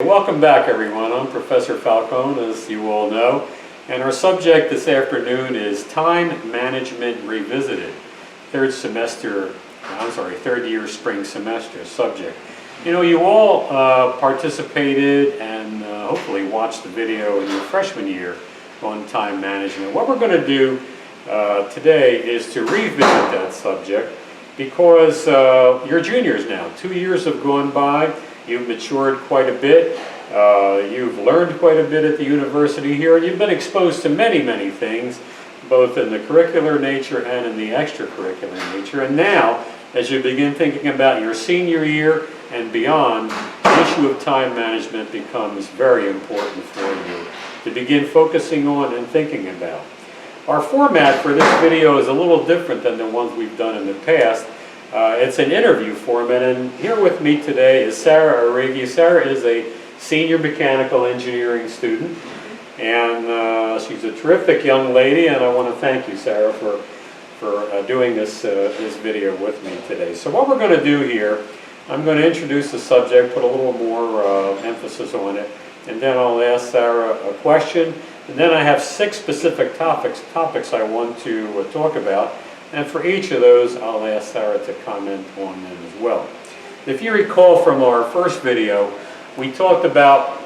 Welcome back, everyone. I'm Professor Falcone, as you all know, and our subject this afternoon is Time Management Revisited, third year spring semester subject. You know, you all participated and hopefully watched the video in your freshman year on time management. What we're going to do today is to revisit that subject because you're juniors now. 2 years have gone by. You've matured quite a bit. You've learned quite a bit at the university here, and you've been exposed to many, many things, both in the curricular nature and in the extracurricular nature. And now, as you begin thinking about your senior year and beyond, the issue of time management becomes very important for you to begin focusing on and thinking about. Our format for this video is a little different than the ones we've done in the past. It's an interview format, and here with me today is Sarah Arrighi. Sarah is a senior mechanical engineering student, and she's a terrific young lady, and I want to thank you, Sarah, for doing this video with me today. So what we're going to do here, I'm going to introduce the subject, put a little more emphasis on it, and then I'll ask Sarah a question, and then I have 6 specific topics I want to talk about. And for each of those, I'll ask Sarah to comment on them as well. If you recall from our first video, we talked about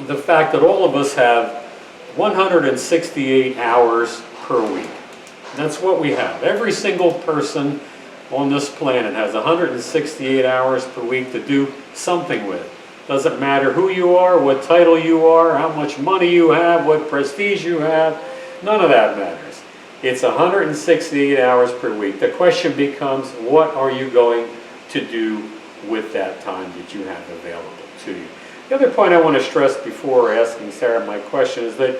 the fact that all of us have 168 hours per week. That's what we have. Every single person on this planet has 168 hours per week to do something with. Doesn't matter who you are, what title you are, how much money you have, what prestige you have, none of that matters. It's 168 hours per week. The question becomes, what are you going to do with that time that you have available to you? The other point I want to stress before asking Sarah my question is that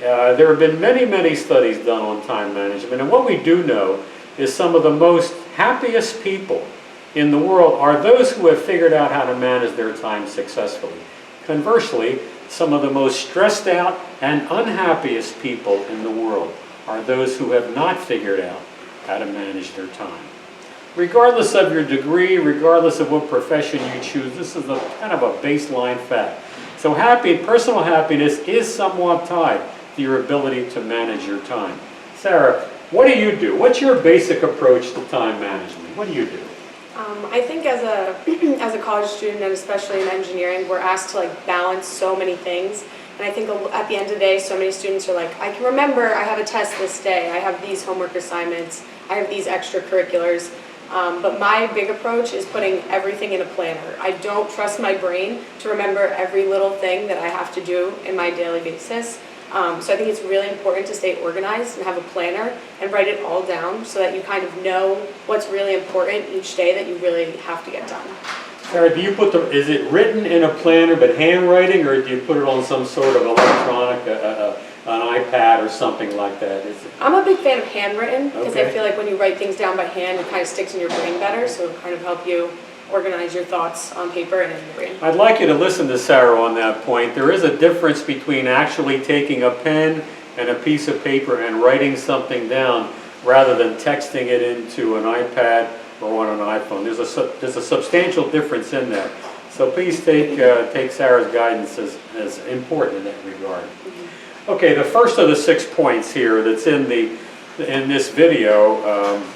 there have been many, many studies done on time management, and what we do know is some of the most happiest people in the world are those who have figured out how to manage their time successfully. Conversely, some of the most stressed out and unhappiest people in the world are those who have not figured out how to manage their time. Regardless of your degree, regardless of what profession you choose, this is kind of a baseline fact. So personal happiness is somewhat tied to your ability to manage your time. Sarah, what do you do? What's your basic approach to time management? What do you do? I think as a college student, and especially in engineering, we're asked to balance so many things. And I think at the end of the day, so many students are like, I can remember I have a test this day, I have these homework assignments, I have these extracurriculars. But my big approach is putting everything in a planner. I don't trust my brain to remember every little thing that I have to do in my daily basis. So I think it's really important to stay organized and have a planner and write it all down so that you kind of know what's really important each day that you really have to get done. Sarah, do you is it written in a planner but handwriting, or do you put it on some sort of electronic, an iPad or something like that? I'm a big fan of handwritten because Okay. I feel like when you write things down by hand, it kind of sticks in your brain better, so it'll kind of help you organize your thoughts on paper and in your brain. I'd like you to listen to Sarah on that point. There is a difference between actually taking a pen and a piece of paper and writing something down rather than texting it into an iPad or on an iPhone. There's a substantial difference in that. So please take Sarah's guidance as important in that regard. Okay, the first of the 6 points here that's in this video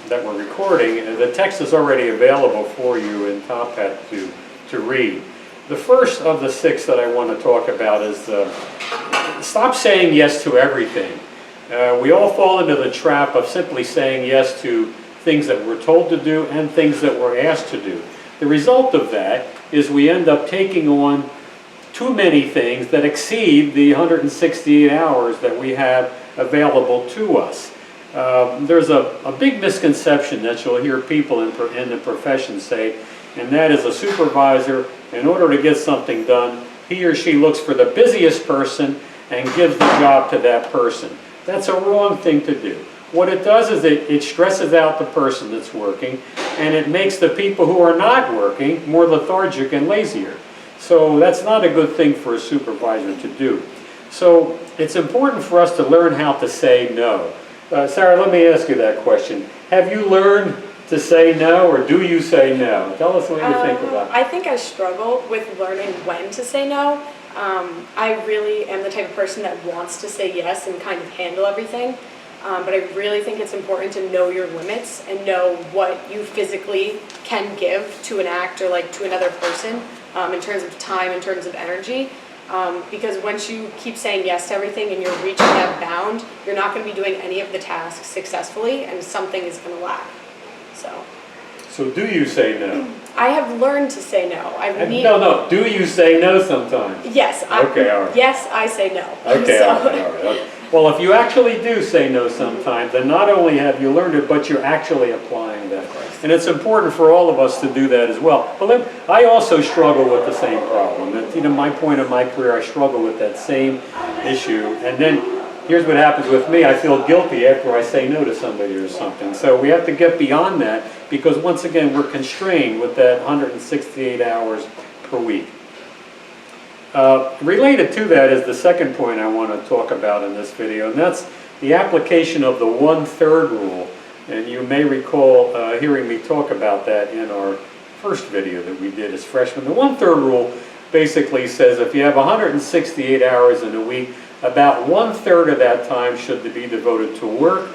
that we're recording, the text is already available for you in Top Hat to read. The first of the 6 that I want to talk about is stop saying yes to everything. We all fall into the trap of simply saying yes to things that we're told to do and things that we're asked to do. The result of that is we end up taking on too many things that exceed the 168 hours that we have available to us. There's a big misconception that you'll hear people in the profession say, and that is a supervisor, in order to get something done, he or she looks for the busiest person and gives the job to that person. That's a wrong thing to do. What it does is it stresses out the person that's working, and it makes the people who are not working more lethargic and lazier. So that's not a good thing for a supervisor to do. So it's important for us to learn how to say no. Sarah, let me ask you that question. Have you learned to say no, or do you say no? Tell us what you think about it. I think I struggle with learning when to say no. I really am the type of person that wants to say yes and kind of handle everything. But I really think it's important to know your limits and know what you physically can give to an act or like to another person in terms of time, in terms of energy. Because once you keep saying yes to everything and you're reaching that bound, you're not going to be doing any of the tasks successfully and something is going to lack. So do you say no? I have learned to say no. No. Do you say no sometimes? Yes. Okay, all right. Yes, I say no. Okay, So- all right. Okay. Well, if you actually do say no sometimes, then not only have you learned it, but you're actually applying that. And it's important for all of us to do that as well. But I also struggle with the same problem. At my point in my career, I struggle with that same issue. And then here's what happens with me. I feel guilty after I say no to somebody or something. So we have to get beyond that because once again, we're constrained with that 168 hours per week. Related to that is the second point I want to talk about in this video, and that's the application of the 1/3 rule. And you may recall hearing me talk about that in our first video that we did as freshmen. The 1/3 rule basically says if you have 168 hours in a week, about 1/3 of that time should be devoted to work,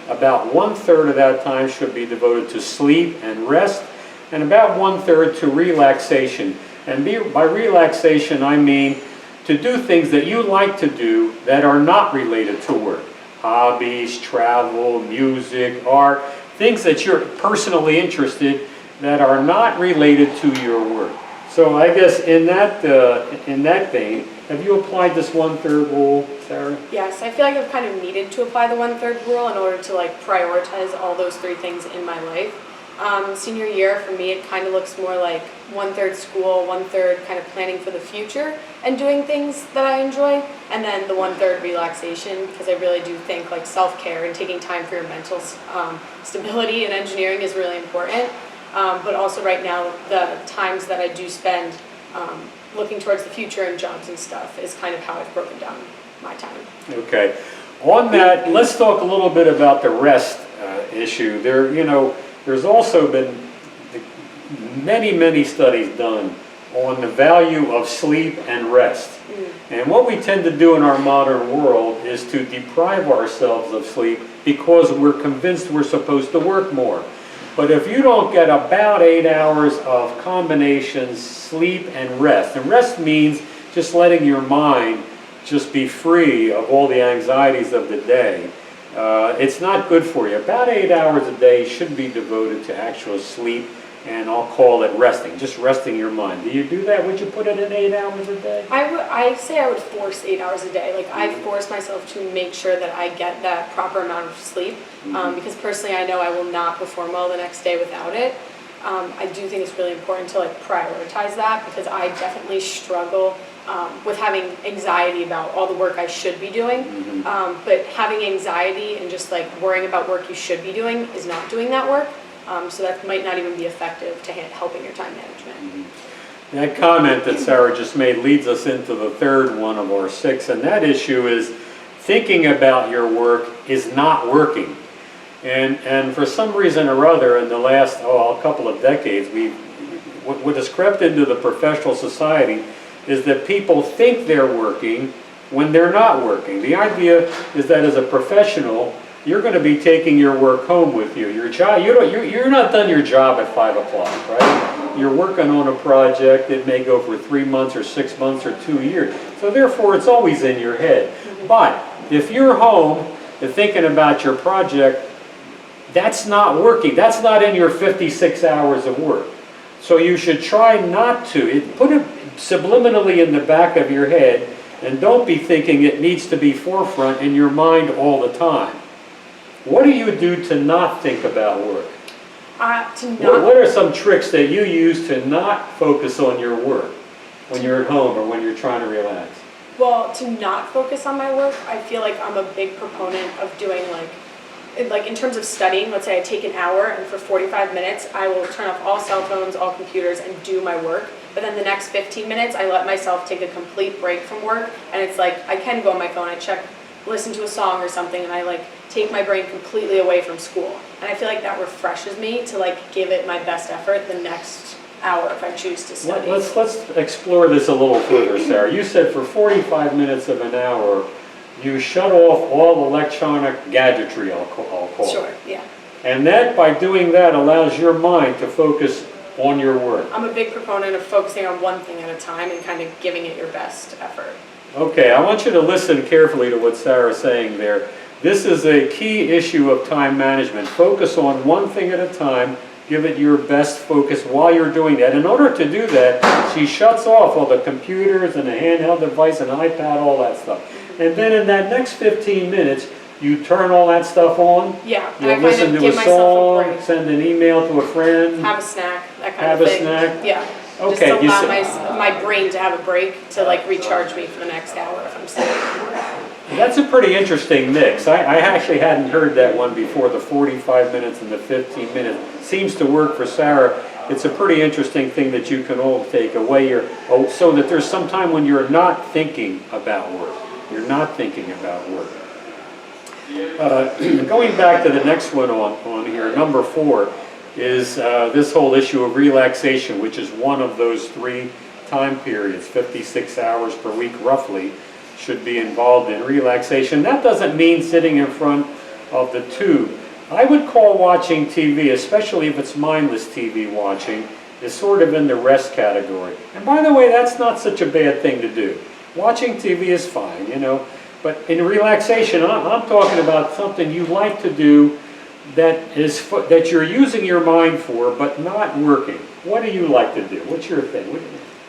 about 1/3 of that time should be devoted to sleep and rest, and about 1/3 to relaxation. And by relaxation, I mean to do things that you like to do that are not related to work. Hobbies, travel, music, art, things that you're personally interested that are not related to your work. So I guess in that vein, have you applied this 1/3 rule, Sarah? Yes, I feel like I've kind of needed to apply the 1/3 rule in order to like prioritize all those three things in my life. Senior year, for me, it kind of looks more like 1/3 school, 1/3 kind of planning for the future and doing things that I enjoy, and then the 1/3 relaxation, because I really do think like self-care and taking time for your mental stability in engineering is really important. But also right now, the times that I do spend looking towards the future and jobs and stuff is kind of how I've broken down my time. Okay. On that, let's talk a little bit about the rest issue. There's also been many studies done on the value of sleep and rest. And what we tend to do in our modern world is to deprive ourselves of sleep because we're convinced we're supposed to work more. But if you don't get about 8 hours of combinations, sleep and rest means just letting your mind just be free of all the anxieties of the day, it's not good for you. About 8 hours a day should be devoted to actual sleep, and I'll call it resting, just resting your mind. Do you do that? Would you put it in 8 hours a day? I say I would force 8 hours a day. Like I force myself to make sure that I get that proper amount of sleep because personally I know I will not perform well the next day without it. I do think it's really important to like prioritize that because I definitely struggle with having anxiety about all the work I should be doing. But having anxiety and just like worrying about work you should be doing is not doing that work. So that might not even be effective to helping your time management. That comment that Sarah just made leads us into the third one of our 6, and that issue is thinking about your work is not working. And for some reason or other in the last couple of decades, what has crept into the professional society is that people think they're working when they're not working. The idea is that as a professional, you're going to be taking your work home with you. Your job, you're not done your job at 5 o'clock, right? You're working on a project. It may go for 3 months or 6 months or 2 years. So therefore, it's always in your head. But if you're home and thinking about your project, that's not working. That's not in your 56 hours of work. So you should try not to. Put it subliminally in the back of your head, and don't be thinking it needs to be forefront in your mind all the time. What do you do to not think about work? What are some tricks that you use to not focus on your work when you're at home or when you're trying to relax? Well, to not focus on my work, I feel like I'm a big proponent of doing like in terms of studying, let's say I take an hour and for 45 minutes I will turn off all cell phones, all computers and do my work. But then the next 15 minutes I let myself take a complete break from work, and it's like I can go on my phone, I check, listen to a song or something, and I like take my brain completely away from school. And I feel like that refreshes me to like give it my best effort the next hour if I choose to study. Let's explore this a little further, Sarah. You said for 45 minutes of an hour, you shut off all electronic gadgetry, I'll call it. Sure, yeah. And that, by doing that, allows your mind to focus on your work. I'm a big proponent of focusing on one thing at a time and kind of giving it your best effort. Okay, I want you to listen carefully to what Sarah's saying there. This is a key issue of time management. Focus on one thing at a time. Give it your best focus while you're doing that. In order to do that, she shuts off all the computers and the handheld device and iPad, all that stuff. And then in that next 15 minutes, you turn all that stuff on. Yeah, and You I kind listen of to a give myself a song, break. send an email to a friend. Have a snack, that kind Have of a thing. snack? Yeah. Okay, Just you allow said- my brain to have a break to like recharge me for the next hour if I'm studying. That's a pretty interesting mix. I actually hadn't heard that one before, the 45 minutes and the 15 minutes. Seems to work for Sarah. It's a pretty interesting thing that you can all take away so that there's some time when you're not thinking about work. You're not thinking about work. Going back to the next one on here, number 4, is this whole issue of relaxation, which is one of those 3 time periods, 56 hours per week roughly, should be involved in relaxation. That doesn't mean sitting in front of the tube. I would call watching TV, especially if it's mindless TV watching, is sort of in the rest category. And by the way, that's not such a bad thing to do. Watching TV is fine, you know, but in relaxation, I'm talking about something you like to do that you're using your mind for, but not working. What do you like to do? What's your thing?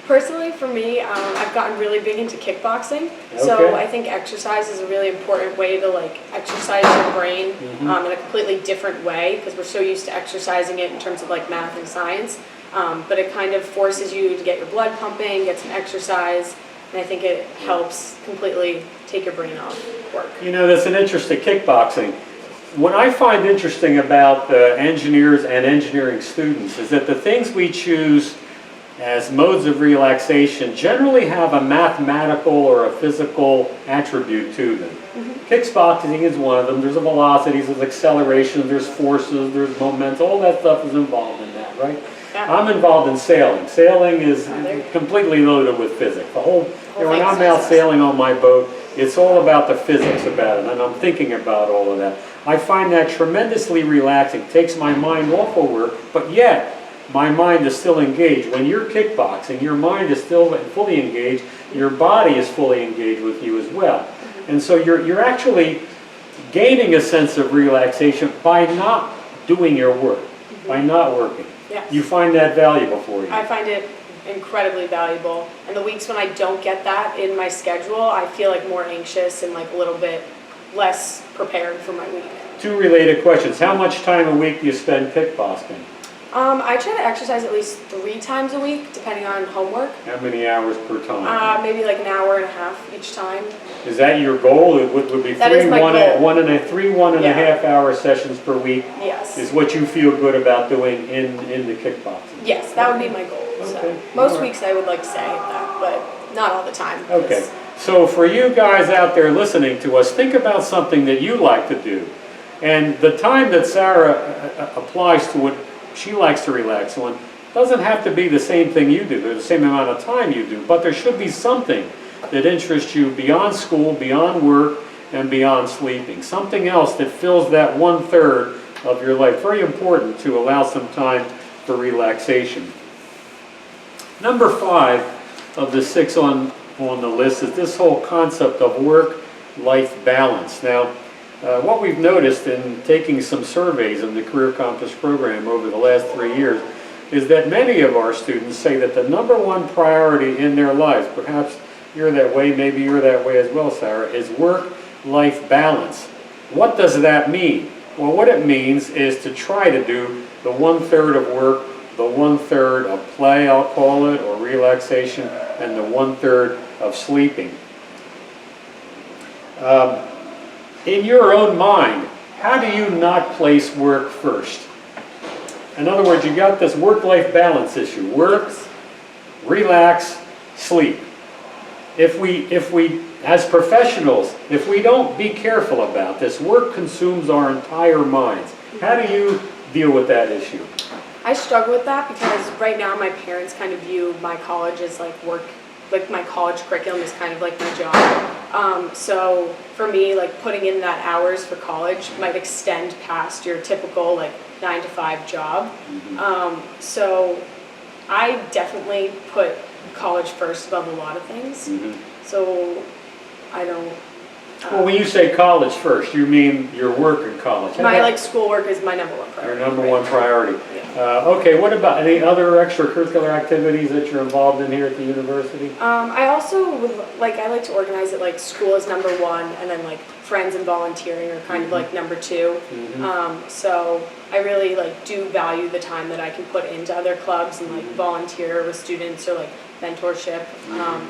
Personally, for me, I've gotten really big into kickboxing. Okay. So I think exercise is a really important way to like exercise your brain in a completely different way because we're so used to exercising it in terms of like math and science. But it kind of forces you to get your blood pumping, get some exercise, and I think it helps completely take your brain off work. You know, that's an interesting kickboxing. What I find interesting about engineers and engineering students is that the things we choose as modes of relaxation generally have a mathematical or a physical attribute to them. Kickboxing is one of them. There's velocities, there's acceleration, there's forces, there's momentum. All that stuff is involved in that, right? Yeah. I'm involved in sailing. Sailing is completely loaded with physics. When I'm out sailing on my boat, it's all about the physics about it, and I'm thinking about all of that. I find that tremendously relaxing. It takes my mind off of work, but yet my mind is still engaged. When you're kickboxing, your mind is still fully engaged. Your body is fully engaged with you as well. And so you're actually gaining a sense of relaxation by not doing your work, by not working. Yes. You find that valuable for you. I find it incredibly valuable. And the weeks when I don't get that in my schedule, I feel like more anxious and like a little bit less prepared for my week. 2 related questions. How much time a week do you spend kickboxing? I try to exercise at least 3 times a week, depending on homework. How many hours per time? Maybe like an hour and a half each time. Is that your goal? It would be That is my goal. 3 1.5 hour sessions per week Yes. is what you feel good about doing in the kickboxing. Yes, that would be my goal. Okay. So most All right. weeks I would like to say that, but not all the time. Okay, so for you guys out there listening to us, think about something that you like to do. And the time that Sarah applies to what she likes to relax on doesn't have to be the same thing you do, the same amount of time you do, but there should be something that interests you beyond school, beyond work, and beyond sleeping. Something else that fills that 1/3 of your life. Very important to allow some time for relaxation. Number 5 of the 6 on the list is this whole concept of work-life balance. Now, what we've noticed in taking some surveys in the Career Compass program over the last 3 years is that many of our students say that the number 1 priority in their lives, perhaps you're that way, maybe you're that way as well, Sarah, is work-life balance. What does that mean? Well, what it means is to try to do the 1/3 of work, the 1/3 of play, I'll call it, or relaxation, and the 1/3 of sleeping. In your own mind, how do you not place work first? In other words, you got this work-life balance issue. Work, relax, sleep. if we, as professionals, if we don't be careful about this, work consumes our entire minds. How do you deal with that issue? I struggle with that because right now my parents kind of view my college as like work, like my college curriculum is kind of like my job. So for me, like putting in that hours for college might extend past your typical like 9 to 5 job. So I definitely put college first above a lot of things. So I don't. Well, when you say college first, you mean your work at college? My like schoolwork is my number one priority. Your number one priority. Yeah. Okay, what about any other extracurricular activities that you're involved in here at the university? I also would I like to organize it like school is number one, and then like friends and volunteering are kind of like number two. So I really like do value the time that I can put into other clubs and like volunteer with students or like mentorship.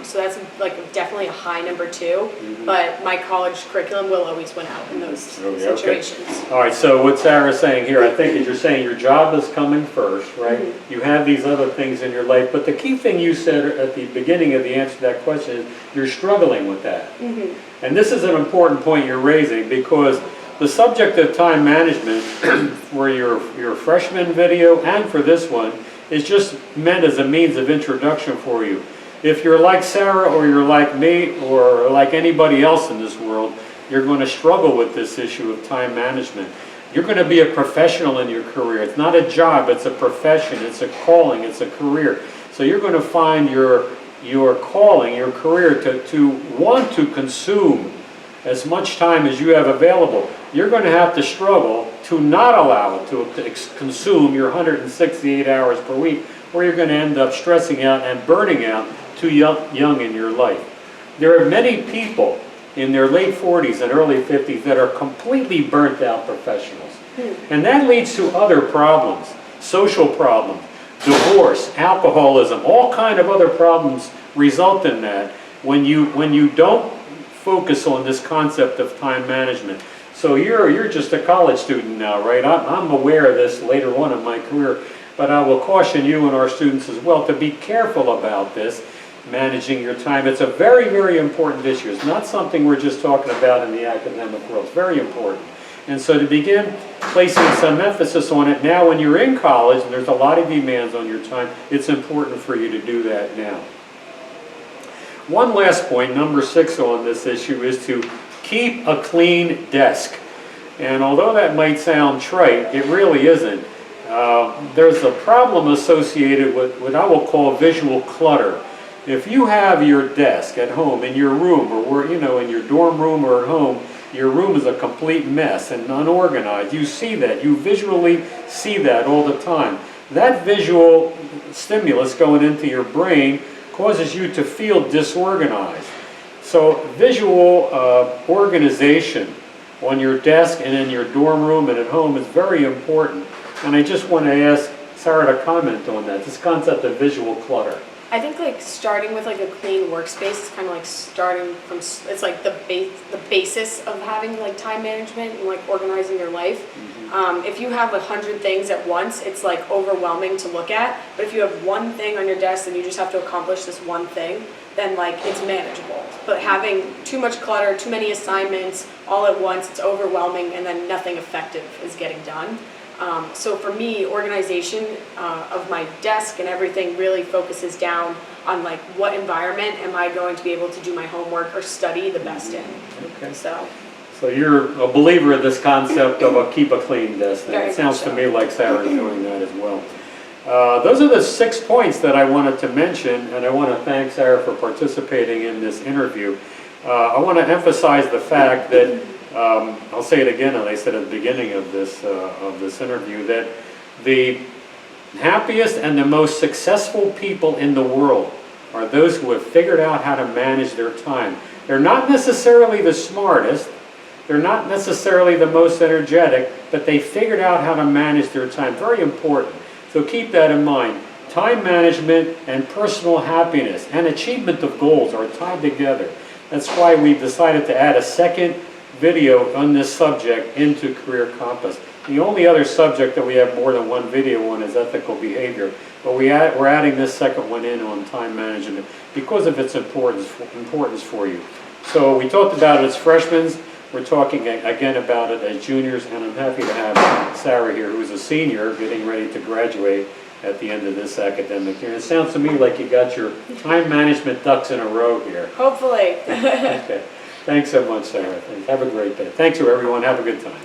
So that's like definitely a high number two, but my college curriculum will always win out in those situations. Okay. All right, so what Sarah's saying here, I think is you're saying your job is coming first, right? You have these other things in your life, but the key thing you said at the beginning of the answer to that question is you're struggling with that. And this is an important point you're raising, because the subject of time management for your freshman video and for this one is just meant as a means of introduction for you. If you're like Sarah or you're like me or like anybody else in this world, you're going to struggle with this issue of time management. You're going to be a professional in your career. It's not a job, it's a profession, it's a calling, it's a career. So you're going to find your calling, your career to want to consume as much time as you have available. You're going to have to struggle to not allow it to consume your 168 hours per week, or you're going to end up stressing out and burning out too young in your life. There are many people in their late 40s and early 50s that are completely burnt out professionals. And that leads to other problems, social problems, divorce, alcoholism, all kind of other problems result in that when you don't focus on this concept of time management. So you're just a college student now, right? I'm aware of this later on in my career, but I will caution you and our students as well to be careful about this, managing your time. It's a very, very important issue. It's not something we're just talking about in the academic world. It's very important. And so to begin placing some emphasis on it now when you're in college, and there's a lot of demands on your time, it's important for you to do that now. One last point, number 6 on this issue, is to keep a clean desk. And although that might sound trite, it really isn't. There's a problem associated with what I will call visual clutter. If you have your desk at home, in your room, or in your dorm room or at home, your room is a complete mess and unorganized. You see that. You visually see that all the time. That visual stimulus going into your brain causes you to feel disorganized. So visual organization on your desk and in your dorm room and at home is very important. And I just want to ask Sarah to comment on that, this concept of visual clutter. I think like starting with like a clean workspace is kind of like starting from, it's like the basis of having like time management and like organizing your life. If you have 100 things at once, it's like overwhelming to look at. But if you have one thing on your desk and you just have to accomplish this one thing, then like it's manageable. But having too much clutter, too many assignments all at once, it's overwhelming, and then nothing effective is getting done. So for me, organization of my desk and everything really focuses down on like what environment am I going to be able to do my homework or study the best in. Okay. So you're a believer in this concept of a keep a clean desk. Very It sounds much to so. me like Sarah's doing that as well. Those are the 6 points that I wanted to mention, and I want to thank Sarah for participating in this interview. I want to emphasize the fact that I'll say it again, and I said at the beginning of this interview, that the happiest and the most successful people in the world are those who have figured out how to manage their time. They're not necessarily the smartest, they're not necessarily the most energetic, but they figured out how to manage their time. Very important. So keep that in mind. Time management and personal happiness and achievement of goals are tied together. That's why we decided to add a second video on this subject into Career Compass. The only other subject that we have more than one video on is ethical behavior. but we're adding this second one in on time management because of its importance for you. So we talked about it as freshmen. We're talking again about it as juniors, and I'm happy to have Sarah here, who's a senior, getting ready to graduate at the end of this academic year. It sounds to me like you got your time management ducks in a row here. Hopefully. Okay. Thanks so much, Sarah. Have a great day. Thanks to everyone. Have a good time.